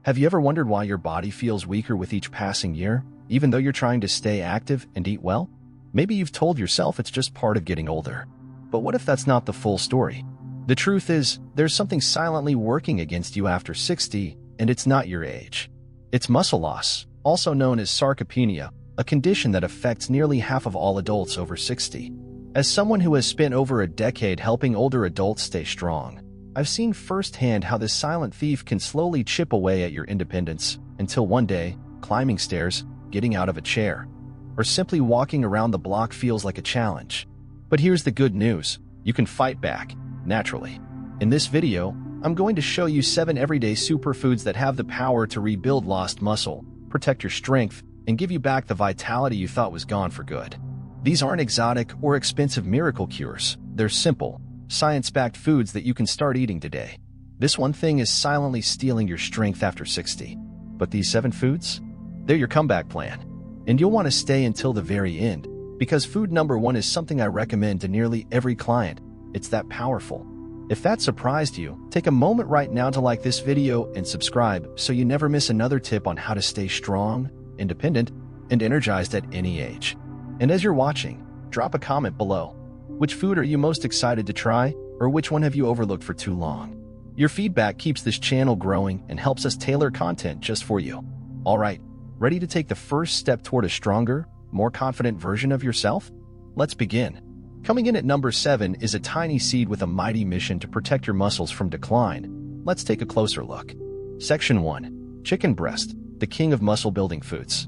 Have you ever wondered why your body feels weaker with each passing year, even though you're trying to stay active and eat well? Maybe you've told yourself it's just part of getting older. But what if that's not the full story? The truth is, there's something silently working against you after 60, and it's not your age. It's muscle loss, also known as sarcopenia, a condition that affects nearly half of all adults over 60. As someone who has spent over a decade helping older adults stay strong, I've seen firsthand how this silent thief can slowly chip away at your independence until one day, climbing stairs, getting out of a chair, or simply walking around the block feels like a challenge. But here's the good news. You can fight back, naturally. In this video, I'm going to show you 7 everyday superfoods that have the power to rebuild lost muscle, protect your strength, and give you back the vitality you thought was gone for good. These aren't exotic or expensive miracle cures. They're simple, science-backed foods that you can start eating today. This one thing is silently stealing your strength after 60. But these 7 foods? They're your comeback plan. And you'll want to stay until the very end, because food number 1 is something I recommend to nearly every client. It's that powerful. If that surprised you, take a moment right now to like this video and subscribe so you never miss another tip on how to stay strong, independent, and energized at any age. And as you're watching, drop a comment below. Which food are you most excited to try, or which one have you overlooked for too long? Your feedback keeps this channel growing and helps us tailor content just for you. All right, ready to take the first step toward a stronger, more confident version of yourself? Let's begin. Coming in at number 7 is a tiny seed with a mighty mission to protect your muscles from decline. Let's take a closer look. Section 1. Chicken breast, the king of muscle-building foods.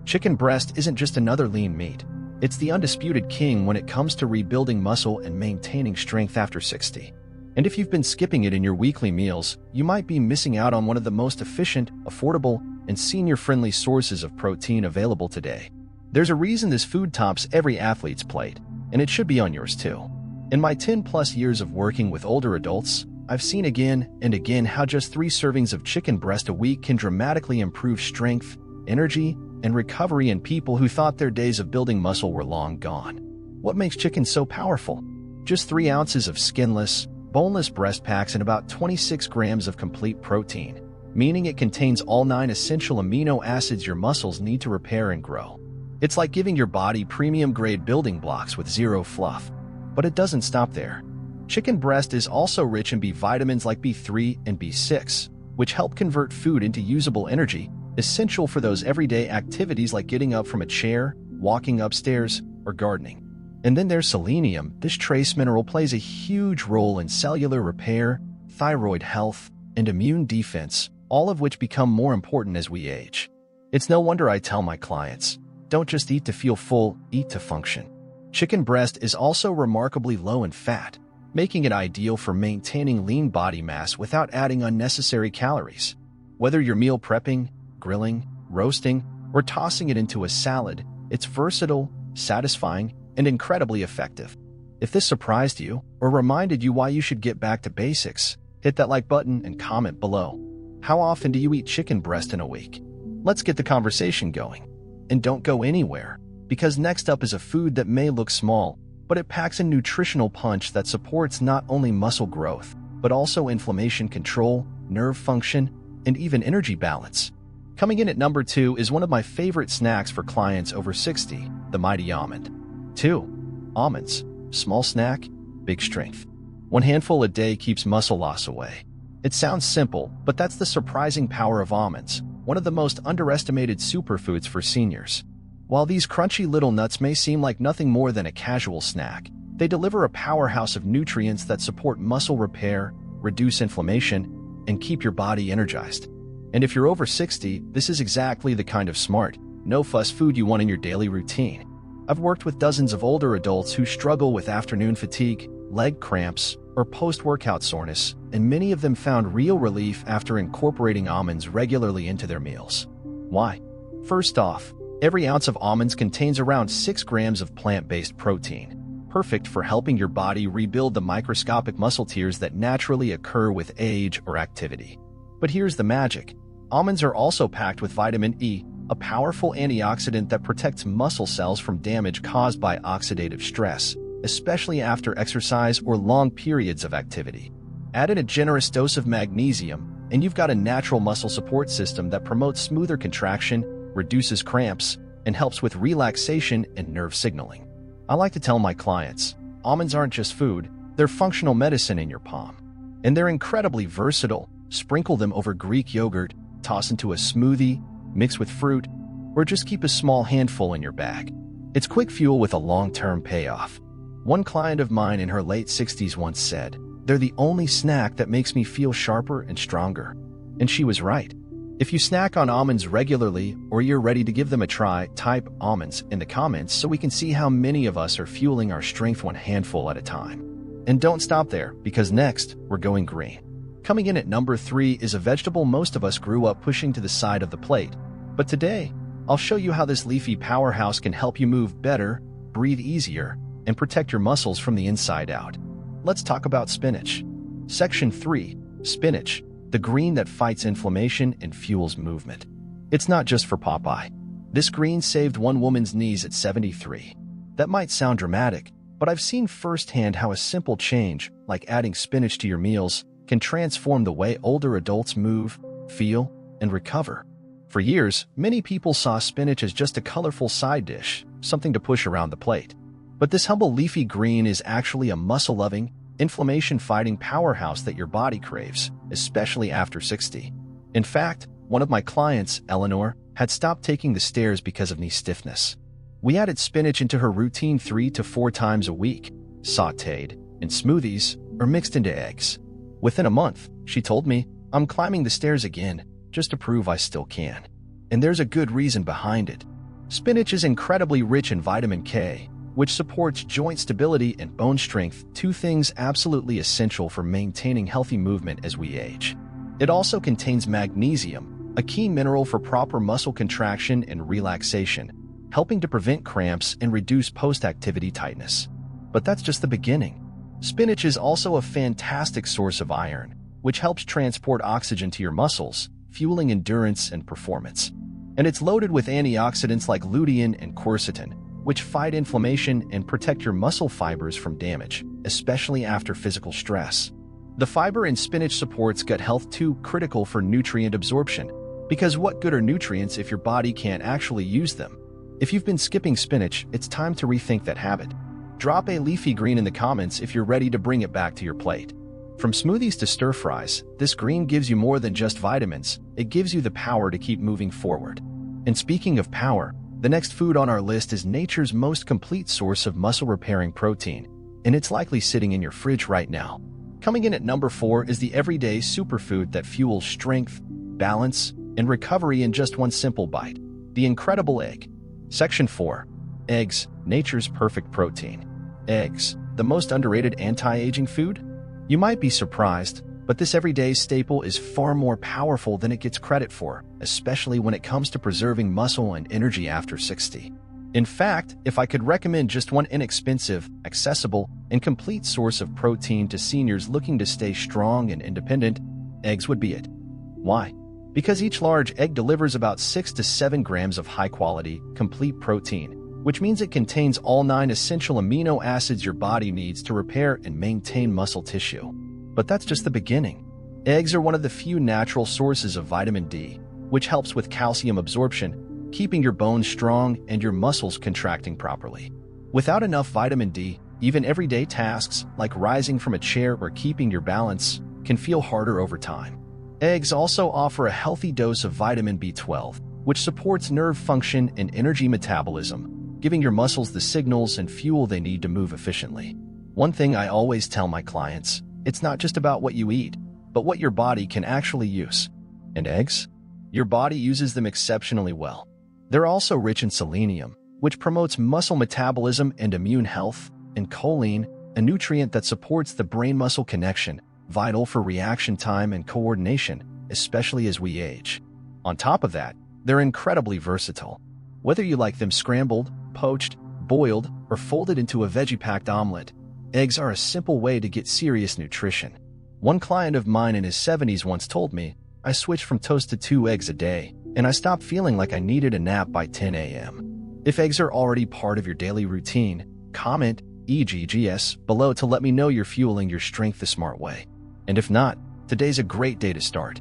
Chicken breast isn't just another lean meat. It's the undisputed king when it comes to rebuilding muscle and maintaining strength after 60. And if you've been skipping it in your weekly meals, you might be missing out on one of the most efficient, affordable, and senior-friendly sources of protein available today. There's a reason this food tops every athlete's plate, and it should be on yours too. In my 10-plus years of working with older adults, I've seen again and again how just 3 servings of chicken breast a week can dramatically improve strength, energy, and recovery in people who thought their days of building muscle were long gone. What makes chicken so powerful? Just 3 ounces of skinless, boneless breast packs and about 26 grams of complete protein, meaning it contains all 9 essential amino acids your muscles need to repair and grow. It's like giving your body premium-grade building blocks with zero fluff. But it doesn't stop there. Chicken breast is also rich in B vitamins like B3 and B6, which help convert food into usable energy, essential for those everyday activities like getting up from a chair, walking upstairs, or gardening. And then there's selenium. This trace mineral plays a huge role in cellular repair, thyroid health, and immune defense, all of which become more important as we age. It's no wonder I tell my clients, don't just eat to feel full, eat to function. Chicken breast is also remarkably low in fat, making it ideal for maintaining lean body mass without adding unnecessary calories. Whether you're meal prepping, grilling, roasting, or tossing it into a salad, it's versatile, satisfying, and incredibly effective. If this surprised you or reminded you why you should get back to basics, hit that like button and comment below. How often do you eat chicken breast in a week? Let's get the conversation going. And don't go anywhere, because next up is a food that may look small, but it packs a nutritional punch that supports not only muscle growth, but also inflammation control, nerve function, and even energy balance. Coming in at number 2 is one of my favorite snacks for clients over 60, the mighty almond. 2. Almonds. Small snack, big strength. 1 handful a day keeps muscle loss away. It sounds simple, but that's the surprising power of almonds, one of the most underestimated superfoods for seniors. While these crunchy little nuts may seem like nothing more than a casual snack, they deliver a powerhouse of nutrients that support muscle repair, reduce inflammation, and keep your body energized. And if you're over 60, this is exactly the kind of smart, no-fuss food you want in your daily routine. I've worked with dozens of older adults who struggle with afternoon fatigue, leg cramps, or post-workout soreness, and many of them found real relief after incorporating almonds regularly into their meals. Why? First off, every ounce of almonds contains around 6 grams of plant-based protein, perfect for helping your body rebuild the microscopic muscle tears that naturally occur with age or activity. But here's the magic. Almonds are also packed with vitamin E, a powerful antioxidant that protects muscle cells from damage caused by oxidative stress, especially after exercise or long periods of activity. Add in a generous dose of magnesium, and you've got a natural muscle support system that promotes smoother contraction, reduces cramps, and helps with relaxation and nerve signaling. I like to tell my clients, almonds aren't just food, they're functional medicine in your palm. And they're incredibly versatile. Sprinkle them over Greek yogurt, toss into a smoothie, mix with fruit, or just keep a small handful in your bag. It's quick fuel with a long-term payoff. One client of mine in her late 60s once said, "They're the only snack that makes me feel sharper and stronger." And she was right. If you snack on almonds regularly or you're ready to give them a try, type almonds in the comments so we can see how many of us are fueling our strength one handful at a time. And don't stop there, because next, we're going green. Coming in at number 3 is a vegetable most of us grew up pushing to the side of the plate. But today, I'll show you how this leafy powerhouse can help you move better, breathe easier, and protect your muscles from the inside out. Let's talk about spinach. Section 3. Spinach, the green that fights inflammation and fuels movement. It's not just for Popeye. This green saved one woman's knees at 73. That might sound dramatic, but I've seen firsthand how a simple change, like adding spinach to your meals, can transform the way older adults move, feel, and recover. For years, many people saw spinach as just a colorful side dish, something to push around the plate. But this humble leafy green is actually a muscle-loving, inflammation-fighting powerhouse that your body craves, especially after 60. In fact, one of my clients, Eleanor, had stopped taking the stairs because of knee stiffness. We added spinach into her routine 3 to 4 times a week, sautéed, in smoothies, or mixed into eggs. Within a month, she told me, "I'm climbing the stairs again, just to prove I still can." And there's a good reason behind it. Spinach is incredibly rich in vitamin K, which supports joint stability and bone strength, 2 things absolutely essential for maintaining healthy movement as we age. It also contains magnesium, a key mineral for proper muscle contraction and relaxation, helping to prevent cramps and reduce post-activity tightness. But that's just the beginning. Spinach is also a fantastic source of iron, which helps transport oxygen to your muscles, fueling endurance and performance. And it's loaded with antioxidants like lutein and quercetin, which fight inflammation and protect your muscle fibers from damage, especially after physical stress. The fiber in spinach supports gut health too, critical for nutrient absorption. Because what good are nutrients if your body can't actually use them? If you've been skipping spinach, it's time to rethink that habit. Drop a leafy green in the comments if you're ready to bring it back to your plate. From smoothies to stir-fries, this green gives you more than just vitamins. It gives you the power to keep moving forward. And speaking of power, the next food on our list is nature's most complete source of muscle-repairing protein, and it's likely sitting in your fridge right now. Coming in at number 4 is the everyday superfood that fuels strength, balance, and recovery in just one simple bite: the incredible egg. Section 4. Eggs, nature's perfect protein. Eggs, the most underrated anti-aging food? You might be surprised, but this everyday staple is far more powerful than it gets credit for, especially when it comes to preserving muscle and energy after 60. In fact, if I could recommend just one inexpensive, accessible, and complete source of protein to seniors looking to stay strong and independent, eggs would be it. Why? Because each large egg delivers about 6 to 7 grams of high-quality, complete protein, which means it contains all 9 essential amino acids your body needs to repair and maintain muscle tissue. But that's just the beginning. Eggs are one of the few natural sources of vitamin D, which helps with calcium absorption, keeping your bones strong and your muscles contracting properly. Without enough vitamin D, even everyday tasks like rising from a chair or keeping your balance can feel harder over time. Eggs also offer a healthy dose of vitamin B12, which supports nerve function and energy metabolism, giving your muscles the signals and fuel they need to move efficiently. One thing I always tell my clients, it's not just about what you eat, but what your body can actually use. And eggs? Your body uses them exceptionally well. They're also rich in selenium, which promotes muscle metabolism and immune health, and choline, a nutrient that supports the brain-muscle connection, vital for reaction time and coordination, especially as we age. On top of that, they're incredibly versatile. Whether you like them scrambled, poached, boiled, or folded into a veggie-packed omelet, eggs are a simple way to get serious nutrition. One client of mine in his 70s once told me, "I switched from toast to 2 eggs a day, and I stopped feeling like I needed a nap by 10 a.m. If eggs are already part of your daily routine, comment EGGS below to let me know you're fueling your strength the smart way. And if not, today's a great day to start.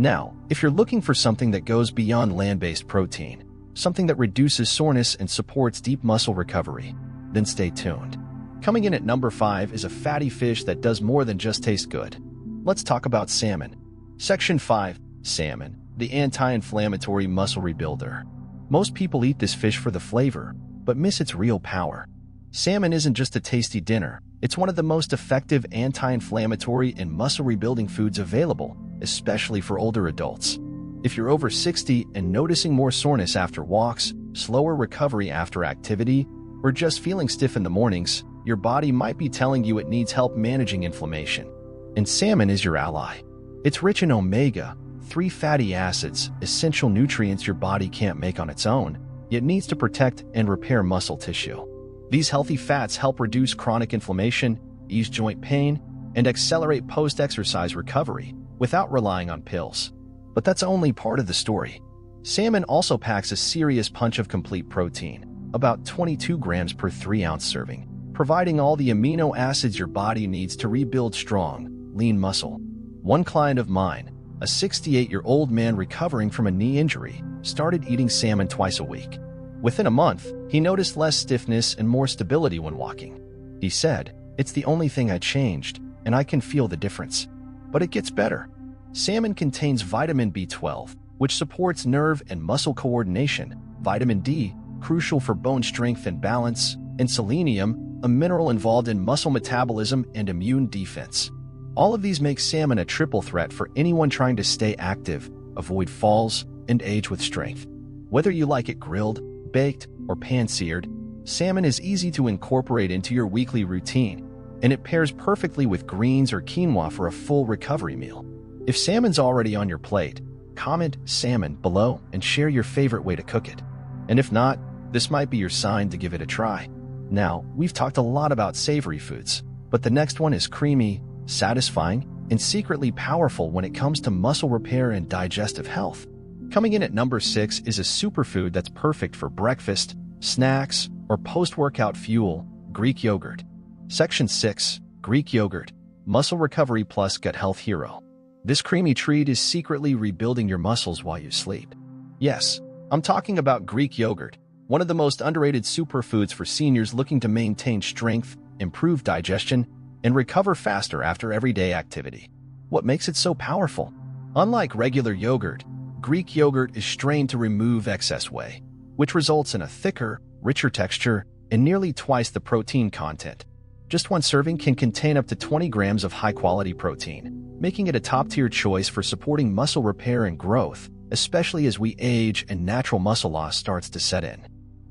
Now, if you're looking for something that goes beyond land-based protein, something that reduces soreness and supports deep muscle recovery, then stay tuned. Coming in at number 5 is a fatty fish that does more than just taste good. Let's talk about salmon. Section 5. Salmon, the anti-inflammatory muscle rebuilder. Most people eat this fish for the flavor, but miss its real power. Salmon isn't just a tasty dinner, it's one of the most effective anti-inflammatory and muscle rebuilding foods available, especially for older adults. If you're over 60 and noticing more soreness after walks, slower recovery after activity, or just feeling stiff in the mornings, your body might be telling you it needs help managing inflammation. And salmon is your ally. It's rich in omega-3 fatty acids, essential nutrients your body can't make on its own, yet needs to protect and repair muscle tissue. These healthy fats help reduce chronic inflammation, ease joint pain, and accelerate post-exercise recovery without relying on pills. But that's only part of the story. Salmon also packs a serious punch of complete protein, about 22 grams per 3-ounce serving, providing all the amino acids your body needs to rebuild strong, lean muscle. One client of mine, a 68-year-old man recovering from a knee injury, started eating salmon twice a week. Within a month, he noticed less stiffness and more stability when walking. He said, "It's the only thing I changed, and I can feel the difference." But it gets better. Salmon contains vitamin B12, which supports nerve and muscle coordination, vitamin D, crucial for bone strength and balance, and selenium, a mineral involved in muscle metabolism and immune defense. All of these make salmon a triple threat for anyone trying to stay active, avoid falls, and age with strength. Whether you like it grilled, baked, or pan-seared, salmon is easy to incorporate into your weekly routine, and it pairs perfectly with greens or quinoa for a full recovery meal. If salmon's already on your plate, comment salmon below and share your favorite way to cook it. And if not, this might be your sign to give it a try. Now, we've talked a lot about savory foods, but the next one is creamy, satisfying, and secretly powerful when it comes to muscle repair and digestive health. Coming in at number 6 is a superfood that's perfect for breakfast, snacks, or post-workout fuel, Greek yogurt. Section 6. Greek yogurt, muscle recovery plus gut health hero. This creamy treat is secretly rebuilding your muscles while you sleep. Yes, I'm talking about Greek yogurt, one of the most underrated superfoods for seniors looking to maintain strength, improve digestion, and recover faster after everyday activity. What makes it so powerful? Unlike regular yogurt, Greek yogurt is strained to remove excess whey, which results in a thicker, richer texture and nearly twice the protein content. Just one serving can contain up to 20 grams of high-quality protein, making it a top-tier choice for supporting muscle repair and growth, especially as we age and natural muscle loss starts to set in.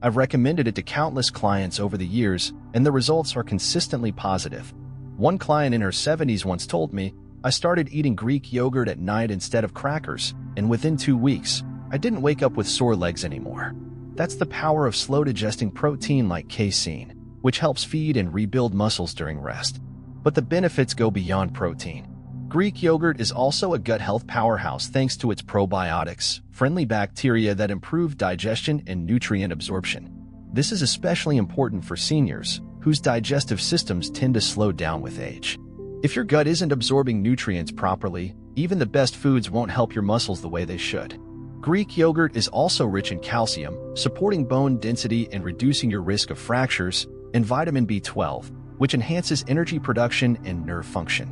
I've recommended it to countless clients over the years, and the results are consistently positive. One client in her 70s once told me, "I started eating Greek yogurt at night instead of crackers, and within 2 weeks, I didn't wake up with sore legs anymore." That's the power of slow-digesting protein like casein, which helps feed and rebuild muscles during rest. But the benefits go beyond protein. Greek yogurt is also a gut health powerhouse thanks to its probiotics, friendly bacteria that improve digestion and nutrient absorption. This is especially important for seniors, whose digestive systems tend to slow down with age. If your gut isn't absorbing nutrients properly, even the best foods won't help your muscles the way they should. Greek yogurt is also rich in calcium, supporting bone density and reducing your risk of fractures, and vitamin B12, which enhances energy production and nerve function.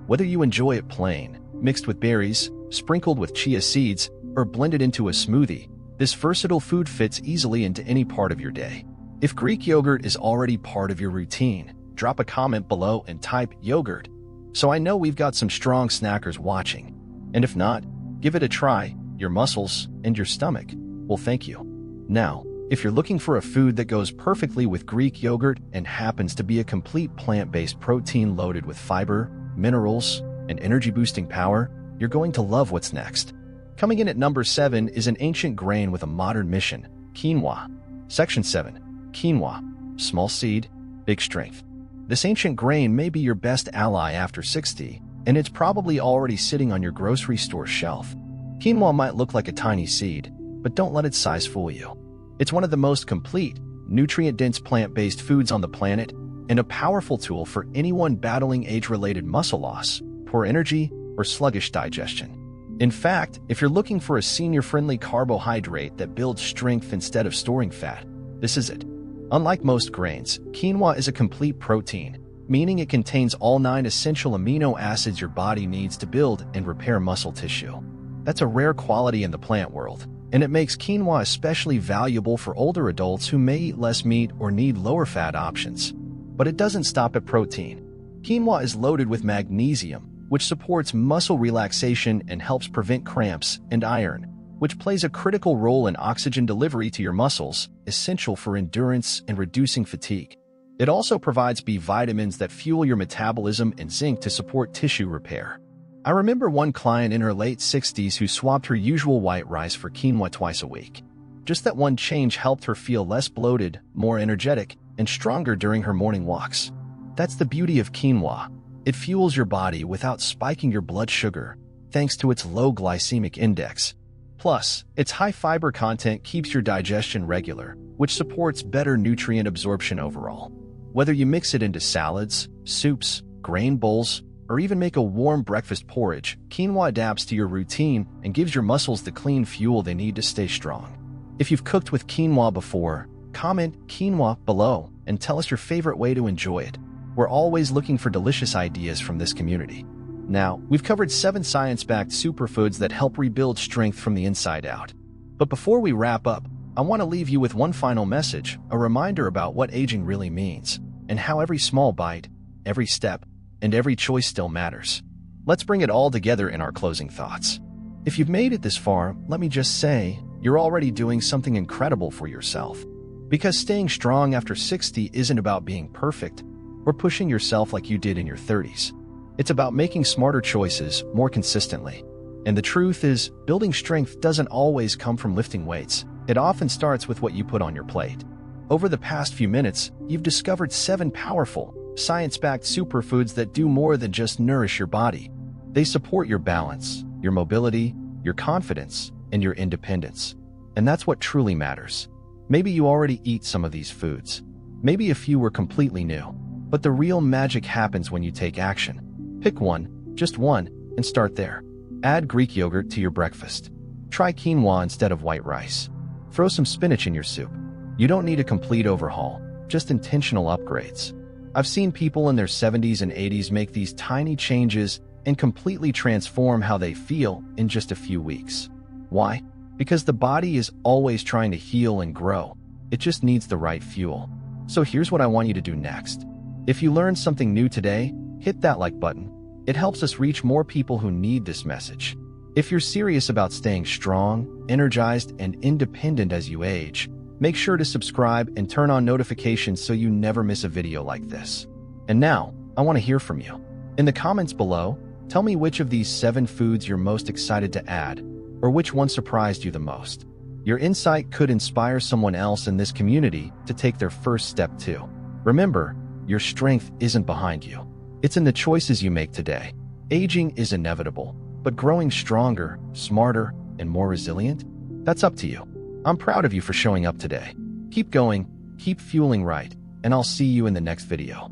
Whether you enjoy it plain, mixed with berries, sprinkled with chia seeds, or blended into a smoothie, this versatile food fits easily into any part of your day. If Greek yogurt is already part of your routine, drop a comment below and type yogurt, so I know we've got some strong snackers watching. And if not, give it a try. Your muscles and your stomach will thank you. Now, if you're looking for a food that goes perfectly with Greek yogurt and happens to be a complete plant-based protein loaded with fiber, minerals, and energy-boosting power, you're going to love what's next. Coming in at number 7 is an ancient grain with a modern mission, quinoa. Section 7. Quinoa. Small seed, big strength. This ancient grain may be your best ally after 60, and it's probably already sitting on your grocery store shelf. Quinoa might look like a tiny seed, but don't let its size fool you. It's one of the most complete, nutrient-dense plant-based foods on the planet, and a powerful tool for anyone battling age-related muscle loss, poor energy, or sluggish digestion. In fact, if you're looking for a senior-friendly carbohydrate that builds strength instead of storing fat, this is it. Unlike most grains, quinoa is a complete protein, meaning it contains all 9 essential amino acids your body needs to build and repair muscle tissue. That's a rare quality in the plant world, and it makes quinoa especially valuable for older adults who may eat less meat or need lower fat options. But it doesn't stop at protein. Quinoa is loaded with magnesium, which supports muscle relaxation and helps prevent cramps, and iron, which plays a critical role in oxygen delivery to your muscles, essential for endurance and reducing fatigue. It also provides B vitamins that fuel your metabolism and zinc to support tissue repair. I remember one client in her late 60s who swapped her usual white rice for quinoa twice a week. Just that one change helped her feel less bloated, more energetic, and stronger during her morning walks. That's the beauty of quinoa. It fuels your body without spiking your blood sugar, thanks to its low glycemic index. Plus, its high fiber content keeps your digestion regular, which supports better nutrient absorption overall. Whether you mix it into salads, soups, grain bowls, or even make a warm breakfast porridge, quinoa adapts to your routine and gives your muscles the clean fuel they need to stay strong. If you've cooked with quinoa before, comment quinoa below and tell us your favorite way to enjoy it. We're always looking for delicious ideas from this community. Now, we've covered 7 science-backed superfoods that help rebuild strength from the inside out. But before we wrap up, I want to leave you with one final message, a reminder about what aging really means, and how every small bite, every step, and every choice still matters. Let's bring it all together in our closing thoughts. If you've made it this far, let me just say, you're already doing something incredible for yourself. Because staying strong after 60 isn't about being perfect or pushing yourself like you did in your 30s. It's about making smarter choices more consistently. And the truth is, building strength doesn't always come from lifting weights. It often starts with what you put on your plate. Over the past few minutes, you've discovered 7 powerful, science-backed superfoods that do more than just nourish your body. They support your balance, your mobility, your confidence, and your independence. And that's what truly matters. Maybe you already eat some of these foods. Maybe a few were completely new. But the real magic happens when you take action. Pick one, just one, and start there. Add Greek yogurt to your breakfast. Try quinoa instead of white rice. Throw some spinach in your soup. You don't need a complete overhaul, just intentional upgrades. I've seen people in their 70s and 80s make these tiny changes and completely transform how they feel in just a few weeks. Why? Because the body is always trying to heal and grow. It just needs the right fuel. So here's what I want you to do next. If you learned something new today, hit that like button. It helps us reach more people who need this message. If you're serious about staying strong, energized, and independent as you age, make sure to subscribe and turn on notifications so you never miss a video like this. And now, I want to hear from you. In the comments below, tell me which of these 7 foods you're most excited to add, or which one surprised you the most. Your insight could inspire someone else in this community to take their first step too. Remember, your strength isn't behind you. It's in the choices you make today. Aging is inevitable, but growing stronger, smarter, and more resilient? That's up to you. I'm proud of you for showing up today. Keep going, keep fueling right, and I'll see you in the next video.